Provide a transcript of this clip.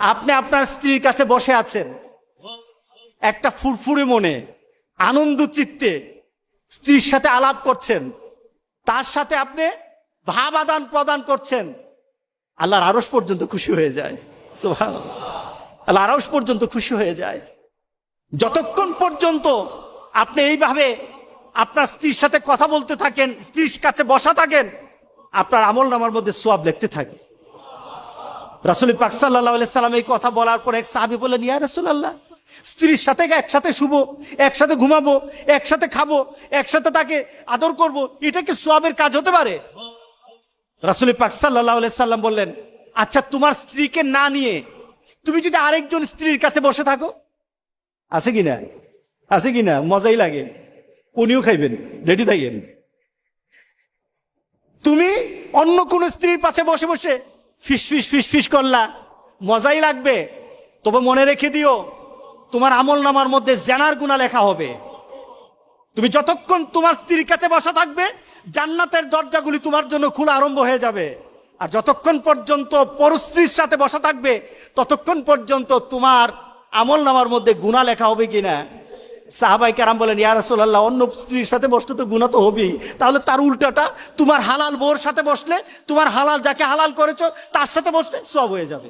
আপনি আপনার স্ত্রীর কাছে বসে আছেন, একটা ফুরফুরে মনে, আনন্দ চিত্তে স্ত্রীর সাথে আলাপ করছেন, তার সাথে আপনি ভাব আদান প্রদান করছেন, আল্লাহর আরশ পর্যন্ত খুশি হয়ে যায়। সুবহানাল্লাহ, আল্লাহর আরশ পর্যন্ত খুশি হয়ে যায়। যতক্ষণ পর্যন্ত আপনি এইভাবে আপনার স্ত্রীর সাথে কথা বলতে থাকেন, স্ত্রীর কাছে বসা থাকেন, আপনার আমলনামার মধ্যে সওয়াব লিখতে থাকে। রাসূল পাক সাল্লাল্লাহু আলাইহি সাল্লাম এই কথা বলার পর এক সাহাবী বললেন, ইয়া রাসূলুল্লাহ, স্ত্রীর সাথে একসাথে শুবো, একসাথে ঘুমাবো, একসাথে খাবো, একসাথে তাকে আদর করব, এটা কি সওয়াবের কাজ হতে পারে? রাসূল পাক সাল্লাল্লাহু আলাইহি সাল্লাম বললেন, আচ্ছা তোমার স্ত্রীকে না নিয়ে তুমি যদি আরেকজন স্ত্রীর কাছে বসে থাকো, আছে কিনা? আছে কিনা? মজাই লাগে, কোনিও খাইবেন, রেডি থাকেন। তুমি অন্য কোন স্ত্রীর পাশে বসে বসে ফিস ফিস ফিস ফিস করলা, মজাই লাগবে, তবে মনে রেখে দিও তোমার আমলনামার মধ্যে জিনার গুনাহ লেখা হবে। তুমি যতক্ষণ তোমার স্ত্রীর কাছে বসা থাকবে, জান্নাতের দরজাগুলি তোমার জন্য খোলা আরম্ভ হয়ে যাবে। আর যতক্ষণ পর্যন্ত পরস্ত্রীর সাথে বসা থাকবে, ততক্ষণ পর্যন্ত তোমার আমলনামার মধ্যে গুনাহ লেখা হবে কিনা। সাহাবায়ে কেরাম বলেন, ইয়া রাসূলুল্লাহ, অন্য স্ত্রীর সাথে বসলে তো গুনাহ তো হবেই, তাহলে তার উল্টাটা তোমার হালাল বউর সাথে বসলে, তোমার হালাল যাকে হালাল করেছো তার সাথে বসলে সওয়াব হয়ে যাবে।